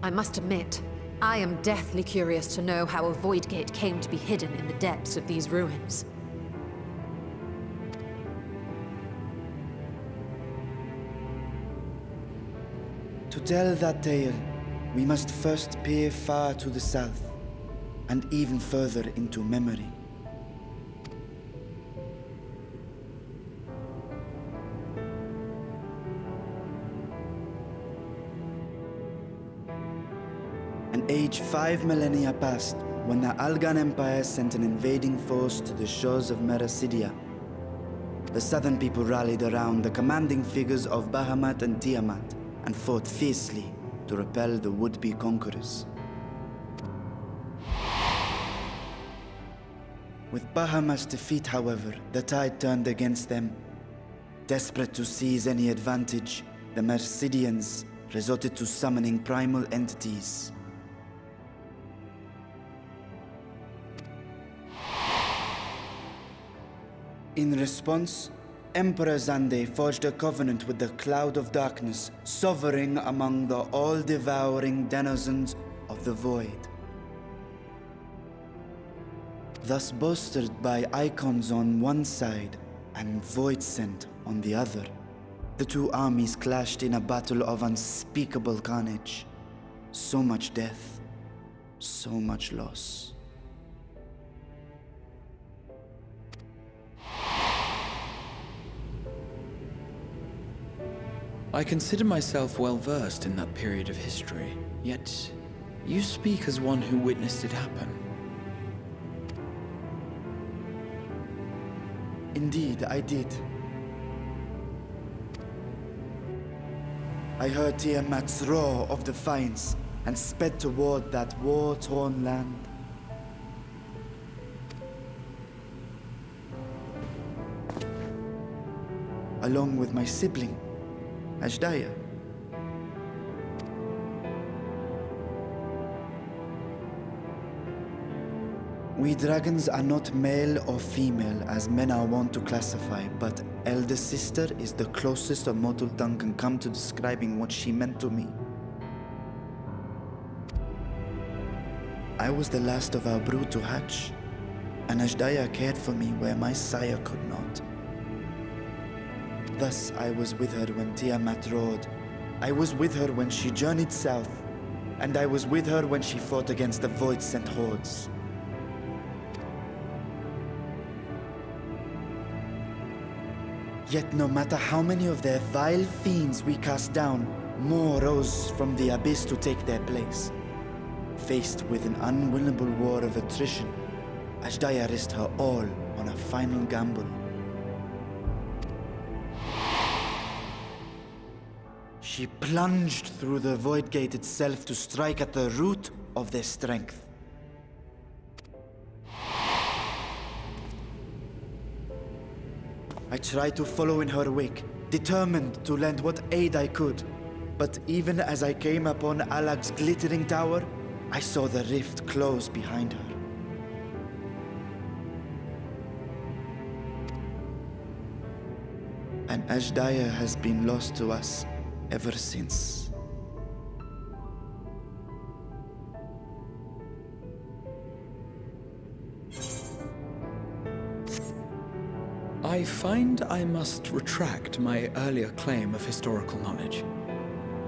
I must admit, I am deathly curious to know how a void gate came to be hidden in the depths of these ruins. To tell that tale, we must first peer far to the south, and even further into memory. An age 5 millennia passed when the Algan Empire sent an invading force to the shores of Merasidia. The southern people rallied around the commanding figures of Bahamut and Tiamat and fought fiercely to repel the would-be conquerors. With Bahamut's defeat, however, the tide turned against them. Desperate to seize any advantage, the Mercidians resorted to summoning primal entities. In response, Emperor Zande forged a covenant with the Cloud of Darkness, sovereign among the all-devouring denizens of the Void. Thus bolstered by icons on one side and Voidsent on the other, the two armies clashed in a battle of unspeakable carnage. So much death, so much loss. I consider myself well-versed in that period of history, yet you speak as one who witnessed it happen. Indeed, I did. I heard Tiamat's roar of defiance and sped toward that war-torn land. Along with my sibling, Ashdaya. We dragons are not male or female as men are wont to classify, but elder sister is the closest a mortal tongue can come to describing what she meant to me. I was the last of our brood to hatch, and Ashdaya cared for me where my sire could not. Thus, I was with her when Tiamat roared. I was with her when she journeyed south, and I was with her when she fought against the Void-sent hordes. Yet no matter how many of their vile fiends we cast down, more rose from the abyss to take their place. Faced with an unwinnable war of attrition, Ashdaya risked her all on a final gamble. She plunged through the Void Gate itself to strike at the root of their strength. I tried to follow in her wake, determined to lend what aid I could. But even as I came upon Alag's glittering tower, I saw the rift close behind her. And Ashdaya has been lost to us ever since. I find I must retract my earlier claim of historical knowledge.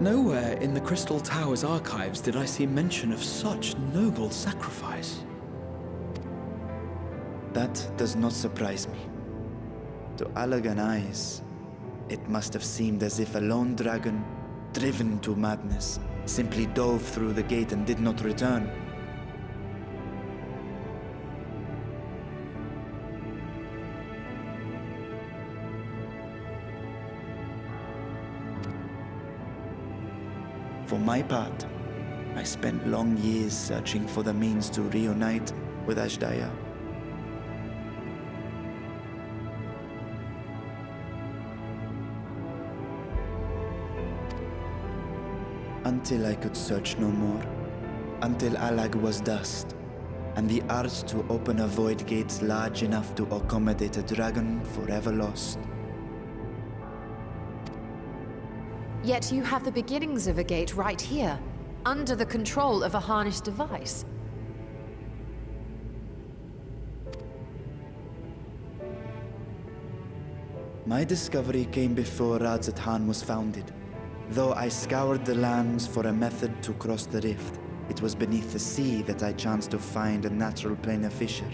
Nowhere in the Crystal Tower's archives did I see mention of such noble sacrifice. That does not surprise me. To Allagan eyes, it must have seemed as if a lone dragon, driven to madness, simply dove through the gate and did not return. For my part, I spent long years searching for the means to reunite with Ashdaya. Until I could search no more. Until Alag was dust, and the art to open a void gate large enough to accommodate a dragon forever lost. Yet you have the beginnings of a gate right here. under the control of a harnessed device. My discovery came before Radzat was founded. Though I scoured the lands for a method to cross the rift, it was beneath the sea that I chanced to find a natural planar fissure.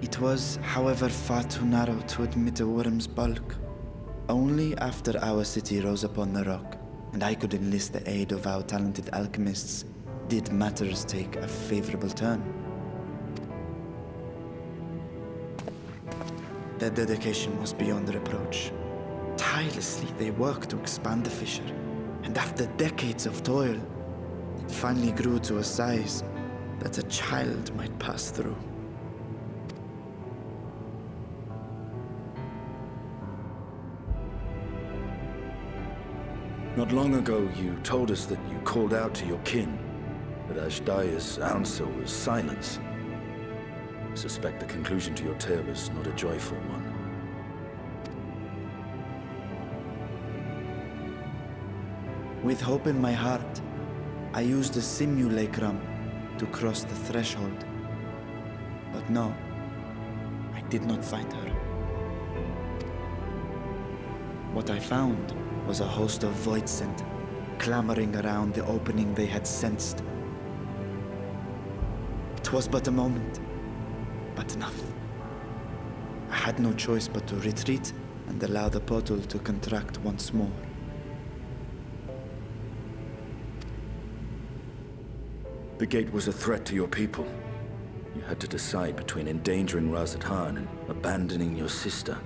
It was, however, far too narrow to admit a worm's bulk. Only after our city rose upon the rock, and I could enlist the aid of our talented alchemists, did matters take a favorable turn. Their dedication was beyond reproach. Tirelessly they worked to expand the fissure, and after decades of toil, it finally grew to a size that a child might pass through. Not long ago, you told us that you called out to your kin, but Ashdaya's answer was silence. I suspect the conclusion to your tale is not a joyful one. With hope in my heart, I used a simulacrum to cross the threshold. But no, I did not find her. What I found was a host of voidsent clamoring around the opening they had sensed. It was but a moment, but enough. I had no choice but to retreat and allow the portal to contract once more. The gate was a threat to your people. You had to decide between endangering Radzat and abandoning your sister.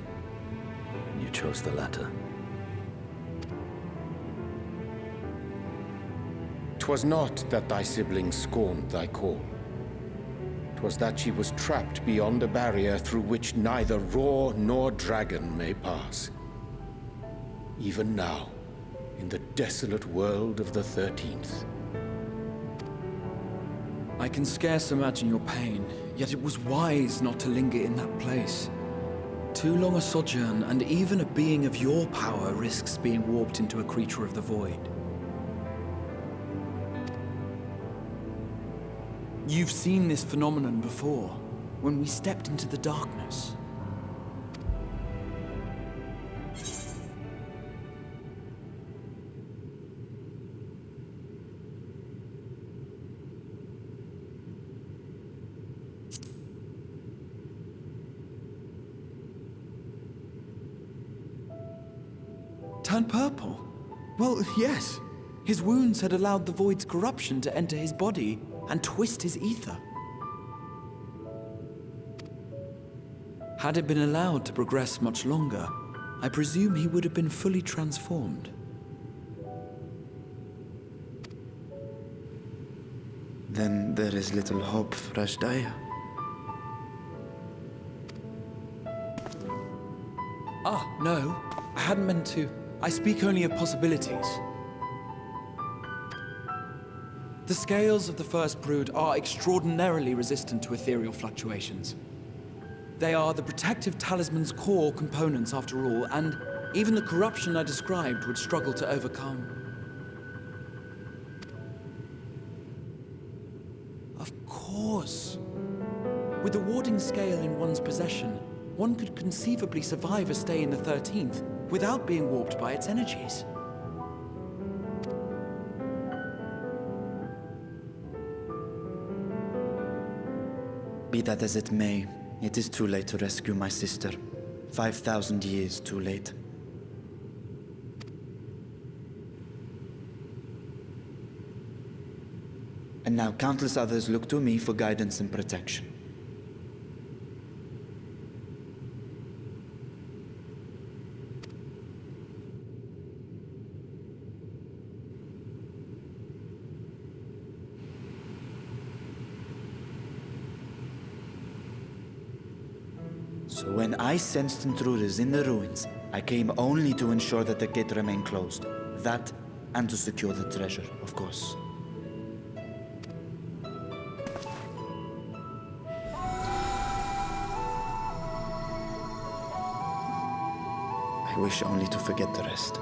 You chose the latter. 'Twas not that thy siblings scorned thy call. 'Twas that she was trapped beyond a barrier through which neither roar nor dragon may pass. Even now, in the desolate world of the 13th. I can scarce imagine your pain, yet it was wise not to linger in that place. Too long a sojourn, and even a being of your power risks being warped into a creature of the void. You've seen this phenomenon before, when we stepped into the darkness. Turned purple? Well, yes. His wounds had allowed the void's corruption to enter his body and twist his ether. Had it been allowed to progress much longer, I presume he would have been fully transformed. Then there is little hope for Ashdaya. Ah, no. I hadn't meant to. I speak only of possibilities. The scales of the first brood are extraordinarily resistant to ethereal fluctuations. They are the protective talisman's core components after all, and even the corruption I described would struggle to overcome. Of course. With the warding scale in one's possession, one could conceivably survive a stay in the 13th without being warped by its energies. Be that as it may, it is too late to rescue my sister. 5,000 years too late. And now countless others look to me for guidance and protection. So when I sensed intruders in the ruins, I came only to ensure that the gate remained closed. That, and to secure the treasure, of course. I wish only to forget the rest.